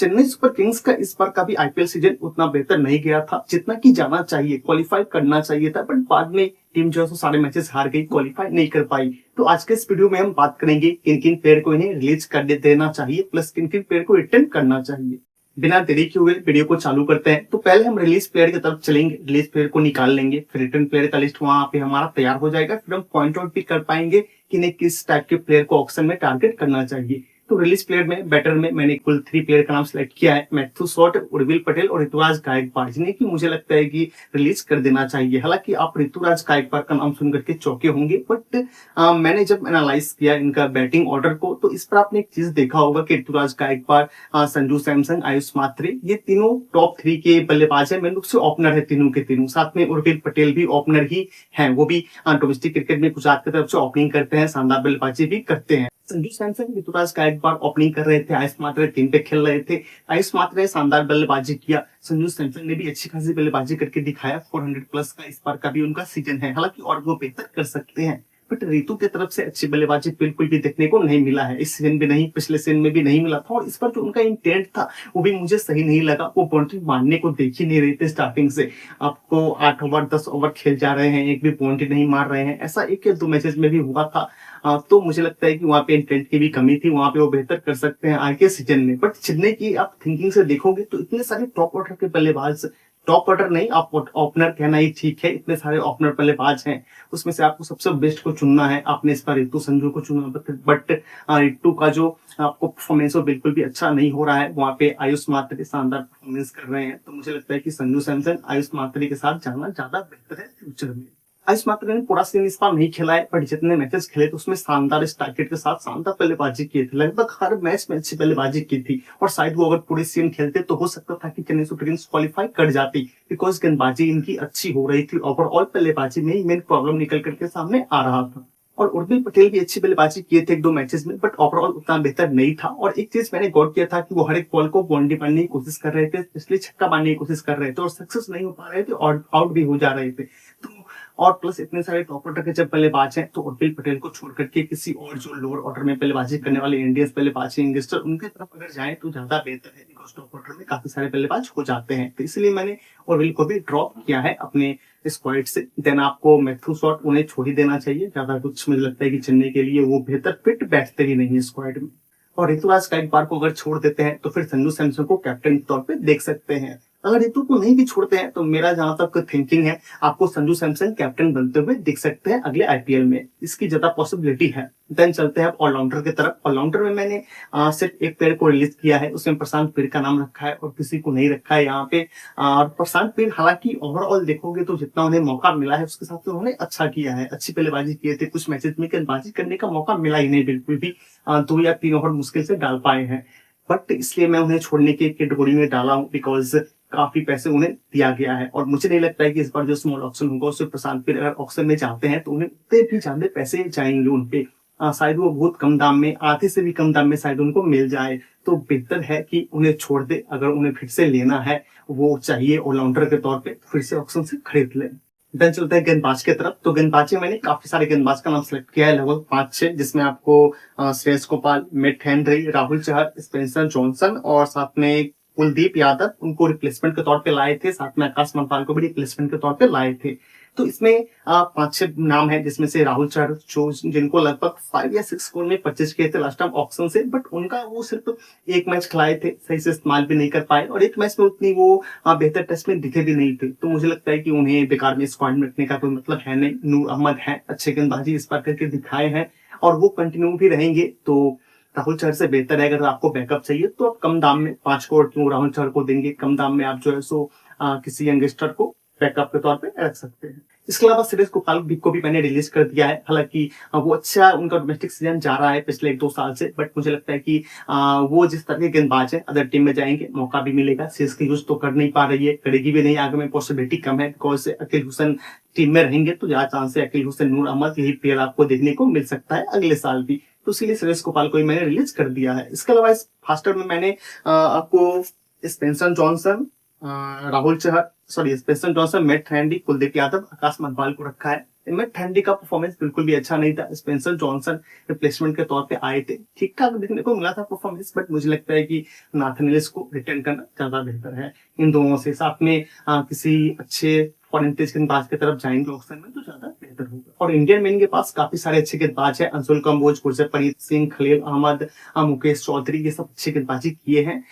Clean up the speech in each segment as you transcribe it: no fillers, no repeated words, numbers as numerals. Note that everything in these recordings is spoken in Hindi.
चेन्नई सुपर किंग्स का इस बार का भी आईपीएल सीजन उतना बेहतर नहीं गया था जितना कि जाना चाहिए, क्वालिफाई करना चाहिए था, बट बाद में टीम जो है सारे मैचेस हार गई, क्वालिफाई नहीं कर पाई। तो आज के इस वीडियो में हम बात करेंगे किन किन प्लेयर को इन्हें रिलीज कर देना चाहिए, प्लस किन किन प्लेयर को रिटर्न करना चाहिए। बिना देरी किए हुए वीडियो को चालू करते हैं। तो पहले हम रिलीज प्लेयर की तरफ चलेंगे, रिलीज प्लेयर को निकाल लेंगे, फिर रिटर्न प्लेयर का लिस्ट वहां पे हमारा तैयार हो जाएगा। फिर हम पॉइंट आउट भी कर पाएंगे कि इन्हें किस टाइप के प्लेयर को ऑक्शन में टारगेट करना चाहिए। तो रिलीज प्लेयर में बैटर में मैंने कुल 3 प्लेयर का नाम सेलेक्ट किया है, मैथ्यू शॉट, उर्विल पटेल और ऋतुराज गायकवाड़, जिन्हें की मुझे लगता है कि रिलीज कर देना चाहिए। हालांकि आप ऋतुराज गायकवाड़ का नाम सुनकर के चौंके होंगे, बट मैंने जब एनालाइज किया इनका बैटिंग ऑर्डर को, तो इस पर आपने एक चीज देखा होगा कि ऋतुराज गायकवाड़, संजू सैमसन, आयुष मात्रे, ये तीनों टॉप 3 के बल्लेबाज है। मेन रूप से ओपनर है तीनों के तीनों। साथ में उर्विल पटेल भी ओपनर ही है, वो भी डोमेस्टिक क्रिकेट में गुजरात की तरफ से ओपनिंग करते हैं, शानदार बल्लेबाजी भी करते हैं। संजू सैमसन, ऋतुराज गायकवाड़ ओपनिंग कर रहे थे, आयुष मात्रे 3 पे खेल रहे थे। आयुष मात्रे ने शानदार बल्लेबाजी किया, संजू सैमसन ने भी अच्छी खासी बल्लेबाजी करके दिखाया। 400 प्लस का इस बार का भी उनका सीजन है, हालांकि और वो बेहतर कर सकते हैं, बट ऋतु की तरफ से अच्छी बल्लेबाजी बिल्कुल भी देखने को नहीं मिला है। इस सीजन भी नहीं, पिछले सीजन में भी नहीं मिला था, और इस पर जो उनका इंटेंट था वो भी मुझे सही नहीं लगा। वो बाउंड्री मारने को देख ही नहीं रहे थे स्टार्टिंग से। आपको 8 ओवर 10 ओवर खेल जा रहे हैं, एक भी बाउंड्री नहीं मार रहे हैं, ऐसा 1 या 2 मैचेस में भी हुआ था। तो मुझे लगता है कि वहां पे इंटेंट की भी कमी थी, वहां पे वो बेहतर कर सकते हैं आगे सीजन में। बट चेन्नई की आप थिंकिंग से देखोगे तो इतने सारे टॉप ऑर्डर के बल्लेबाज, टॉप ऑर्डर नहीं, आप ओपनर कहना ही ठीक है, इतने सारे ओपनर बल्लेबाज हैं, उसमें से आपको सबसे बेस्ट को चुनना है। आपने इस बार ऋतु संजू को चुना, बट ऋतु का जो आपको परफॉर्मेंस वो बिल्कुल भी अच्छा नहीं हो रहा है। वहां पे आयुष मात्रे शानदार परफॉर्मेंस कर रहे हैं, तो मुझे लगता है कि संजू सैमसन आयुष मात्रे के साथ जाना ज्यादा बेहतर है फ्यूचर में। आयुष मात्रे ने पूरा सीजन इस बार नहीं खेला है, पर जितने मैचेस खेले तो उसमें शानदार टारगेट के साथ शानदार बल्लेबाजी की थी, लगभग हर मैच में अच्छी बल्लेबाजी की थी। और शायद वो अगर पूरे सीजन खेलते तो हो सकता था कि चेन्नई सुपर किंग्स क्वालिफाई कर जाती, बिकॉज गेंदबाजी इनकी अच्छी हो रही थी। ओवरऑल बल्लेबाजी में ही मेन प्रॉब्लम निकल करके सामने आ रहा था। और उर्विल पटेल भी अच्छी बल्लेबाजी किए थे 1-2 मैचेस में, बट ओवरऑल उतना बेहतर नहीं था। और एक चीज मैंने गौर किया था कि वो हर एक बॉल को बाउंड्री मारने की कोशिश कर रहे थे, इसलिए छक्का मारने की कोशिश कर रहे थे, और सक्सेस नहीं हो पा रहे थे और आउट भी हो जा रहे थे। तो और प्लस इतने सारे टॉप ऑर्डर के जब बल्लेबाज हैं, तो उर्विल पटेल को छोड़ करके किसी और जो लोअर ऑर्डर में बल्लेबाजी करने वाले इंडियंस बल्लेबाज, यंगस्टर, उनकी तरफ अगर जाए तो ज्यादा बेहतर है, बिकॉज टॉप ऑर्डर में काफी सारे बल्लेबाज हो जाते हैं। तो इसलिए मैंने उर्विल को भी ड्रॉप किया है अपने स्क्वाड से। देन आपको मैथ्यू शॉट उन्हें छोड़ ही देना चाहिए, ज्यादा कुछ मुझे लगता है कि चेन्नई के लिए वो बेहतर फिट बैठते ही नहीं है स्क्वाड में। और ऋतुराज गायकवाड़ को अगर छोड़ देते हैं तो फिर संजू सैमसन को कैप्टन के तौर पे देख सकते हैं। अगर ऋतु को नहीं भी छोड़ते हैं तो मेरा जहां तक थिंकिंग है, आपको संजू सैमसन कैप्टन बनते हुए दिख सकते हैं अगले आईपीएल में, इसकी ज्यादा पॉसिबिलिटी है। देन चलते हैं ऑलराउंडर की तरफ। ऑलराउंडर में मैंने सिर्फ एक प्लेयर को रिलीज किया है, उसमें प्रशांत पीर का नाम रखा है और किसी को नहीं रखा है यहाँ पे। प्रशांत पीर हालांकि ओवरऑल देखोगे तो जितना उन्हें मौका मिला है उसके साथ उन्होंने अच्छा किया है, अच्छी बल्लेबाजी किए थे। कुछ मैचेस में गेंदबाजी करने का मौका मिला ही नहीं बिल्कुल भी, 2 या 3 ओवर मुश्किल से डाल पाए हैं। बट इसलिए मैं उन्हें छोड़ने की कैटेगरी में डाला हूँ, बिकॉज काफी पैसे उन्हें दिया गया है। और मुझे नहीं लगता है कि इस बार जो स्मॉल ऑक्शन होगा उससे प्रशांत पीर अगर ऑक्शन में जाते हैं तो उन्हें उतने भी ज्यादा पैसे जाएंगे उनपे। शायद वो बहुत कम दाम में, आधे से भी कम दाम में शायद उनको मिल जाए। तो बेहतर है कि उन्हें छोड़ दे। अगर उन्हें फिर से लेना है, वो चाहिए ऑलराउंडर के तौर पे, फिर से ऑक्शन से खरीद ले। देन चलते हैं गेंदबाज की तरफ। तो गेंदबाजी में मैंने काफी सारे गेंदबाज का नाम सेलेक्ट किया है, लगभग 5-6, जिसमें आपको Shreyas Gopal, Matt Henry, Rahul Chahar, Spencer Johnson और साथ में कुलदीप यादव, उनको रिप्लेसमेंट के तौर पे लाए थे। साथ में आकाश मनपाल को भी रिप्लेसमेंट के तौर पे लाए थे। तो इसमें 5-6 नाम है, जिसमें से राहुल चहर जिनको लगभग 5 या 6 करोड़ में परचेज किए थे लास्ट टाइम ऑक्शन से, बट उनका वो सिर्फ एक मैच खिलाए थे, सही से इस्तेमाल भी नहीं कर पाए, और एक मैच में उतनी वो बेहतर टेस्ट में दिखे भी नहीं थे। तो मुझे लगता है कि उन्हें बेकार में स्क्वाड में रखने का कोई मतलब है नहीं। नूर अहमद है, अच्छे गेंदबाजी इस बार करके दिखाए हैं और वो कंटिन्यू भी रहेंगे। तो राहुल चहर से बेहतर है, अगर आपको बैकअप चाहिए तो आप कम दाम में 5 करोड़ क्यों राहुल चहर को देंगे, कम दाम में आप जो है सो किसी यंगस्टर को बैकअप के तौर पे रख सकते हैं। इसके अलावा श्रेयस गोपाल को भी मैंने रिलीज कर दिया है। हालांकि वो अच्छा उनका डोमेस्टिक सीजन जा रहा है पिछले 1-2 साल से, बट मुझे लगता है कि वो जिस तरह के गेंदबाज है अदर टीम में जाएंगे, मौका भी मिलेगा। सीएस की यूज तो कर नहीं पा रही है, करेगी भी नहीं, आगे में पॉसिबिलिटी कम है, बिकॉज अकील हुसैन टीम में रहेंगे तो ज्यादा चांस है अकील हुसैन, नूर अहमद, यही प्लेयर आपको देखने को मिल सकता है अगले साल भी। तो इसीलिए श्रेयस गोपाल को मैंने रिलीज कर दिया है। इसके अलावा इस फास्टर में मैंने आपको Spencer Johnson, Rahul Chahar, Spencer Johnson, Matt Henry, Kuldeep Yadav, Akash Manpal को रखा है। इनमें ठंडी का परफॉर्मेंस बिल्कुल भी अच्छा नहीं था। स्पेंसर जॉनसन रिप्लेसमेंट के तौर पे आए थे, ठीक ठाक देखने को मिला था परफॉर्मेंस, बट मुझे लगता है कि नाथन एलिस को रिटर्न करना ज्यादा बेहतर है। इन दोनों से साथ में किसी अच्छे फॉरेन तेज गेंदबाज की तरफ जाएंगे ऑप्शन में तो ज्यादा बेहतर होगा। और इंडियन मेन के पास काफी सारे अच्छे गेंदबाज हैं, अंशुल कंबोज, गुरप्रीत सिंह, खलील अहमद, मुकेश चौधरी, ये सब अच्छी गेंदबाजी किए हैं।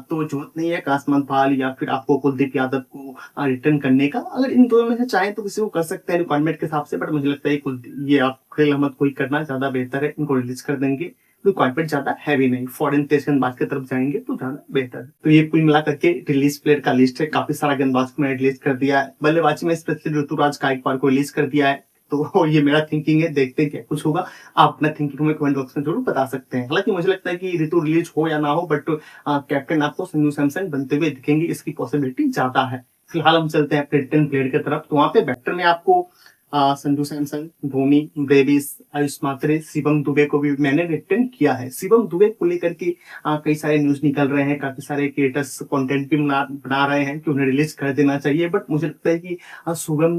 तो जरूरत नहीं है कासमान पाल या फिर आपको कुलदीप यादव को रिटर्न करने का। अगर इन दोनों में से चाहे तो किसी को कर सकते हैं रिक्वायरमेंट के हिसाब से, बट मुझे लगता है ये आप खलील अहमद को ही करना ज्यादा बेहतर है। इनको रिलीज कर देंगे, रिक्वायरमेंट ज्यादा हैवी नहीं, फॉरेन तेज गेंदबाज की तरफ जाएंगे तो ज्यादा बेहतर है। तो ये कुल मिला करके रिलीज प्लेयर का लिस्ट है। काफी सारा गेंदबाज को मैंने रिलीज कर दिया है। बल्लेबाजी में स्पेशली ऋतुराज गायकवाड़ को रिलीज कर दिया है। तो ये मेरा थिंकिंग है, देखते हैं क्या कुछ होगा। आप अपना थिंकिंग हमें कमेंट बॉक्स में जरूर बता सकते हैं। हालांकि मुझे लगता है कि ऋतु रिलीज हो या ना हो, बट कैप्टन आपको संजू सैमसन बनते हुए दिखेंगे, इसकी पॉसिबिलिटी ज्यादा है। फिलहाल हम चलते हैं रिटर्न प्लेयर की तरफ। तो वहां पे बैटर में आपको संजू सैमसन, धोनी, ब्रेविस, आयुष मात्रे, शिवम दुबे को भी मैंने रिटर्न किया है। शिवम दुबे को लेकर के कई सारे न्यूज निकल रहे हैं, काफी सारे क्रिएटर्स कंटेंट भी बना रहे हैं कि उन्हें रिलीज कर देना चाहिए, बट मुझे लगता है कि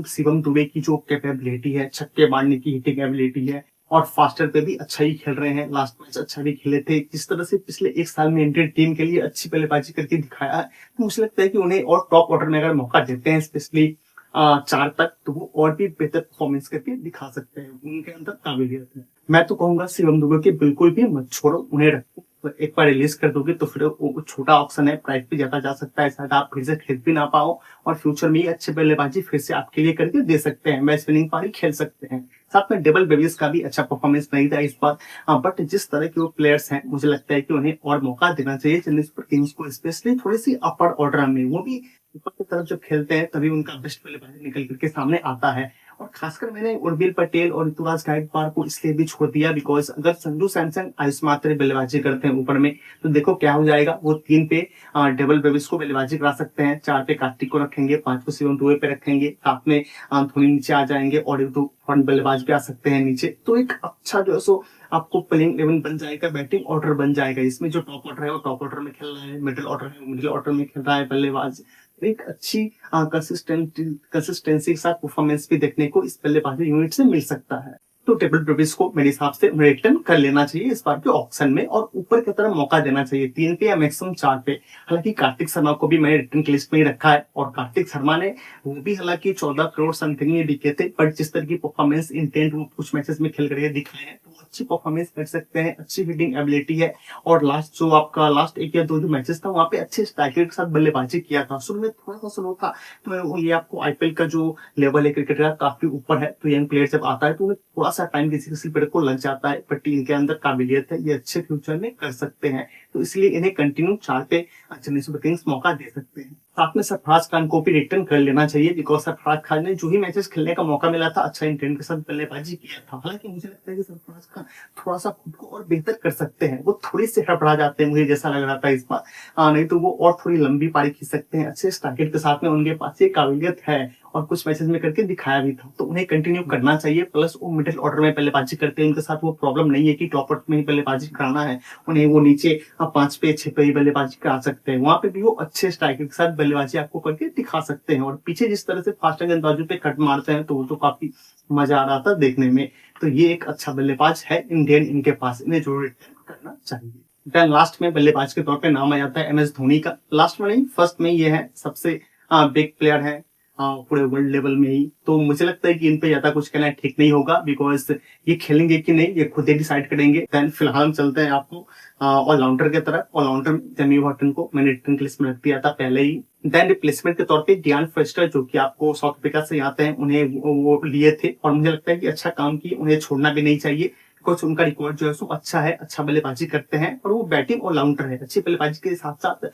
शिवम दुबे की जो कैपेबिलिटी है, छक्के मारने की हिटिंग एबिलिटी है, और फास्टर पे भी अच्छा ही खेल रहे हैं। लास्ट मैच अच्छा भी खेले थे। जिस तरह से पिछले एक साल में इंडियन टीम के लिए अच्छी बल्लेबाजी करके दिखाया है, तो मुझे लगता है कि उन्हें और टॉप ऑर्डर में अगर मौका देते हैं, स्पेशली 4 तक, तो वो और भी बेहतर परफॉर्मेंस करके दिखा सकते हैं। उनके अंदर काबिलियत है। मैं तो कहूंगा शिवम दुबे के बिल्कुल भी मत छोड़ो, उन्हें रखो। एक बार रिलीज कर दोगे तो फिर वो छोटा ऑप्शन है, प्राइस भी ज्यादा जा सकता है, शायद आप फिर से खरीद भी ना पाओ, और फ्यूचर में ही अच्छे बल्लेबाजी फिर से आपके लिए करके दे सकते हैं। मैच विनिंग पारी खेल सकते हैं। साथ में डेबल बेबीज का भी अच्छा परफॉर्मेंस नहीं था इस बार, बट जिस तरह के वो प्लेयर्स हैं, मुझे लगता है कि उन्हें और मौका देना चाहिए चेन्नई सुपर किंग्स को, स्पेशली थोड़ी सी अपर ऑर्डर में। वो भी ऊपर की तरफ जब खेलते हैं तभी उनका बेस्ट बल्लेबाजी निकल करके सामने आता है। और खासकर मैंने उर्बिल पटेल और ऋतुराज गायकवाड़ को इसलिए भी छोड़ दिया बिकॉज अगर संजू सैमसन आयुष मात्रे बल्लेबाजी करते हैं ऊपर में, तो देखो क्या हो जाएगा। वो 3 पे डेबल बेबीज को बल्लेबाजी करा सकते हैं, 4 पे कार्तिक को रखेंगे, 5 को शिवम दुबे पे रखेंगे, साथ में धोनी नीचे आ जाएंगे और फॉरन बल्लेबाज भी आ सकते हैं नीचे। तो एक अच्छा जो है सो आपको प्लेइंग 11 बन जाएगा, बैटिंग ऑर्डर बन जाएगा। इसमें जो टॉप ऑर्डर है वो टॉप ऑर्डर में खेल रहा है, मिडिल ऑर्डर है वो मिडिल ऑर्डर में खेल रहा है बल्लेबाज। एक अच्छी कंसिस्टेंसी के साथ परफॉर्मेंस भी देखने को इस बल्लेबाजी यूनिट से मिल सकता है। तो टेबल ब्रेविस को मेरे हिसाब से रिटर्न कर लेना चाहिए इस बार के ऑप्शन में, और ऊपर की तरफ मौका देना चाहिए 3 पे या मैक्सिमम 4 पे। हालांकि कार्तिक शर्मा को भी मैंने रिटर्न की लिस्ट में ही रखा है, और कार्तिक शर्मा ने वो भी हालांकि 14 करोड़ समथिंग में बिके थे, बट जिस तरह की परफॉर्मेंस इंटेंट वो कुछ मैचेस में खेल करके दिखाए हैं, तो अच्छी परफॉर्मेंस कर सकते हैं, अच्छी हिटिंग एबिलिटी है। और लास्ट जो आपका लास्ट 1 या 2 जो मैचेस था, वहां पे अच्छे स्ट्राइकर के साथ बल्लेबाजी किया था। शुरू में थोड़ा सा स्लो था, तो ये आपको आईपीएल का जो लेवल है क्रिकेट का काफी ऊपर है, तो यंग प्लेयर जब आता है तो उन्हें थोड़ा सा टाइम किसी प्लेयर को लग जाता है, बट इनके अंदर काबिलियत है, ये अच्छे फ्यूचर में कर सकते हैं। तो इसलिए इन्हें कंटिन्यू 4 पे चेन्नई सुपर किंग्स मौका दे सकते हैं। साथ में सरफराज खान को भी रिटर्न कर लेना चाहिए, बिकॉज सरफराज खान ने जो ही मैचेस खेलने का मौका मिला था अच्छा इंटेंट के साथ बल्लेबाजी किया था। हालांकि मुझे लगता है कि सरफराज खान थोड़ा सा खुद को और बेहतर कर सकते हैं, वो थोड़ी सी हड़बड़ा जाते हैं, मुझे जैसा लग रहा था इस बार। नहीं तो वो और थोड़ी लंबी पारी खींच सकते हैं। अच्छे स्ट्राइकर के साथ में उनके पास ये काबिलियत है, और कुछ मैचेस में करके दिखाया भी था, तो उन्हें कंटिन्यू करना चाहिए। प्लस वो मिडिल ऑर्डर में बल्लेबाजी करते हैं, उनके साथ वो प्रॉब्लम नहीं है कि टॉप ऑर्डर में ही बल्लेबाजी कराना है उन्हें, वो नीचे 5 पे 6 पे ही बल्लेबाजी करा सकते हैं। वहां पे भी वो अच्छे स्ट्राइकर के साथ बल्लेबाजी आपको करके दिखा सकते हैं। और पीछे जिस तरह से फास्ट गेंदबाजों पे कट मारते हैं, तो वो तो काफी मजा आ रहा था देखने में। तो ये एक अच्छा बल्लेबाज है इंडियन इनके पास, इन्हें जरूर रिटर्न करना चाहिए। देन लास्ट में बल्लेबाज के तौर पे नाम आ जाता है एमएस धोनी का। लास्ट में नहीं, फर्स्ट में ये है, सबसे बिग प्लेयर है पूरे वर्ल्ड लेवल में ही। तो मुझे लगता है कि इन पे ज्यादा कुछ कहना ठीक नहीं होगा, बिकॉज ये खेलेंगे कि नहीं ये खुद ही डिसाइड करेंगे। देन फिलहाल हम चलते हैं आपको ऑलराउंडर की तरफ। ऑलराउंडर जेमी वाटसन को मैंने रिटर्न की लिस्ट में रख दिया था पहले ही। देन रिप्लेसमेंट के तौर पे डियान फ्रेस्टर, जो कि आपको साउथ अफ्रीका से आते हैं, उन्हें वो लिए थे, और मुझे लगता है कि अच्छा काम किए, उन्हें छोड़ना भी नहीं चाहिए। कुछ उनका रिकॉर्ड जो है सो अच्छा है, अच्छा बल्लेबाजी करते हैं, और वो बैटिंग ऑलराउंडर है, अच्छी बल्लेबाजी के साथ साथ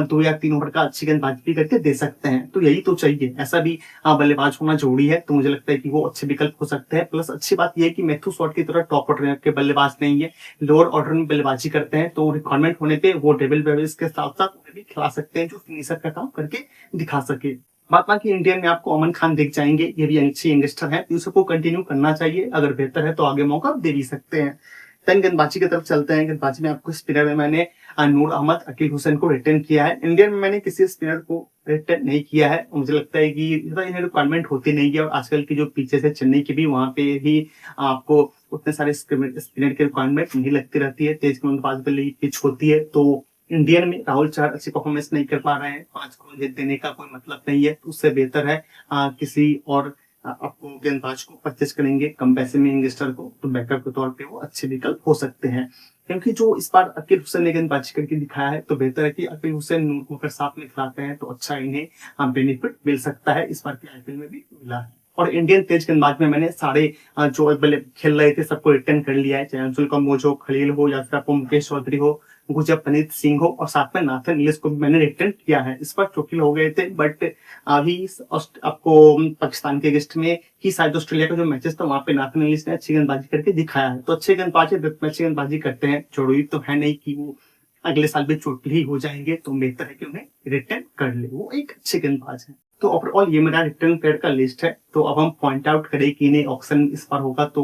2 या 3 ओवर का अच्छी गेंदबाजी भी करके दे सकते हैं। तो यही तो चाहिए, ऐसा भी बल्लेबाज होना जरूरी है। तो मुझे लगता है कि वो अच्छे विकल्प हो सकते हैं। प्लस अच्छी बात यह है कि मैथ्यू शॉट की तरह टॉप ऑर्डर के बल्लेबाज नहीं है, लोअर ऑर्डर में बल्लेबाजी करते हैं, तो रिक्वायरमेंट होने पे वो डेविल बेविस के साथ साथ उन्हें भी खिला सकते हैं, जो फिनिशर का काम करके दिखा सके। बाकी इंडियन में आपको अमन खान दिख जाएंगे, ये भी अच्छे यंगस्टर है, तो इसको कंटिन्यू करना चाहिए। अगर बेहतर है तो आगे मौका दे भी सकते हैं। देन गेंदबाजी की तरफ चलते हैं। गेंदबाजी में आपको स्पिनर में मैंने नूर अहमद, अकील हुसैन को रिटर्न किया है। इंडियन में मैंने किसी स्पिनर को रिटर्न नहीं किया है। मुझे लगता है कि इन्हें रिक्वायरमेंट होती नहीं है, और आजकल की जो पिचेस है चेन्नई की भी, वहां पे ही आपको उतने सारे स्पिनर की रिक्वायरमेंट नहीं लगती रहती है। तेज गेंदबाज वाली पिच होती है। तो इंडियन में राहुल चहर अच्छी परफॉर्मेंस नहीं कर पा रहे हैं, 5 करोड़ देने का कोई मतलब नहीं है। तो उससे बेहतर है किसी और आपको गेंदबाज को परचेज करेंगे कम पैसे में, यंगस्टर को, तो बैकअप के तौर पे वो अच्छे विकल्प हो सकते हैं। क्योंकि जो इस बार अकील हुसैन ने गेंदबाजी करके दिखाया है, तो बेहतर है कि अकील हुसैन नूर को अगर साथ में खिलाते हैं तो अच्छा इन्हें बेनिफिट मिल सकता है। इस बार के आईपीएल में भी मिला है। और इंडियन तेज गेंदबाज में मैंने सारे जो पहले खेल रहे थे सबको रिटर्न कर लिया है, चाहे अंशुल कम्बोज हो, खलील हो, या फिर आपको मुकेश चौधरी हो, गुरप्रीत सिंह हो, और साथ में नाथन इलिस को भी मैंने रिटर्न किया है। इस पर चोटिल हो गए थे, बट अभी आपको पाकिस्तान के अगेंस्ट में ही शायद ऑस्ट्रेलिया का जो मैचेस था, वहां पे नाथन इलिस ने अच्छी गेंदबाजी करके दिखाया है। तो अच्छे गेंदबाजी अच्छी गेंदबाजी करते हैं, जरूरी तो है नहीं कि वो अगले साल भी चोटिल ही हो जाएंगे। तो बेहतर है कि उन्हें रिटर्न कर ले, वो एक अच्छे गेंदबाज है। तो ओवरऑल ये मेरा रिटर्न प्लेयर का लिस्ट है। तो अब हम पॉइंट आउट करें कि इन्हें ऑक्शन इस बार होगा तो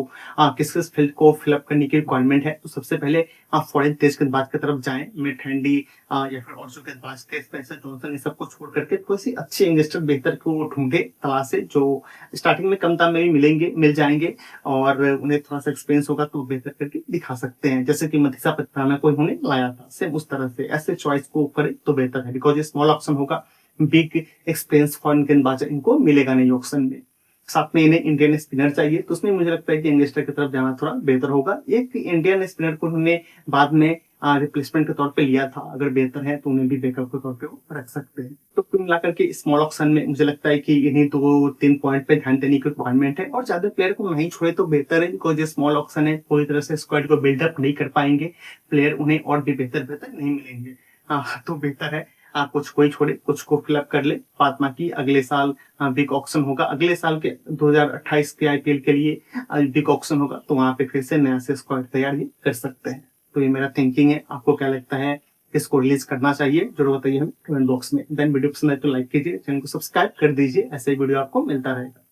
किस किस फील्ड को फिलअप करने की रिक्वायरमेंट है। तो सबसे पहले आप फॉरेन तेज गेंदबाज की तरफ जाएं, मिड हैंडी या फिर और जो गेंदबाज थे स्पेंसर जॉनसन, ये सबको छोड़ करके थोड़ी सी अच्छी यंगस्टर बेहतर को ढूंढे तलाशे, जो स्टार्टिंग में कम दाम में भी मिल जाएंगे, और उन्हें थोड़ा सा एक्सपीरियंस होगा तो बेहतर करके दिखा सकते हैं। जैसे कि मधीसा पत्राना को इन्होंने लाया था, सेम उस तरह से ऐसे चॉइस को करें तो बेहतर है। बिकॉज ये स्मॉल ऑप्शन होगा, बिग एक्सपीरियंस फॉरेन गेंदबाज इनको मिलेगा नहीं ऑप्शन में। साथ में इन्हें इंडियन स्पिनर चाहिए, तो उसमें मुझे लगता है कि यंगस्टर की तरफ जाना थोड़ा बेहतर होगा। एक इंडियन स्पिनर को उन्होंने बाद में रिप्लेसमेंट के तौर पे लिया था, अगर बेहतर है तो उन्हें भी बैकअप के तौर पे वो रख सकते हैं। तो कुल मिलाकर के स्मॉल ऑप्शन में मुझे लगता है कि इन्हीं 2-3 पॉइंट पे ध्यान देने की रिक्वायरमेंट है, और ज्यादा प्लेयर को नहीं छोड़े तो बेहतर है। बिकॉज ये स्मॉल ऑप्शन है, पूरी तरह से स्क्वाड को बिल्डअप नहीं कर पाएंगे प्लेयर, उन्हें और भी बेहतर नहीं मिलेंगे। तो बेहतर है कुछ कोई छोड़े, कुछ को फिलअप कर ले। फातिमा की अगले साल बिग ऑक्शन होगा, अगले साल के 2028 के आईपीएल के लिए बिग ऑक्शन होगा, तो वहां पे फिर से नया से स्क्वाड तैयार ही कर सकते हैं। तो ये मेरा थिंकिंग है। आपको क्या लगता है, किसको रिलीज करना चाहिए जरूर बताइए हमें कमेंट बॉक्स में। देन वीडियो पसंद आए तो लाइक कीजिए, चैनल को सब्सक्राइब कर दीजिए, ऐसे ही वीडियो आपको मिलता रहेगा।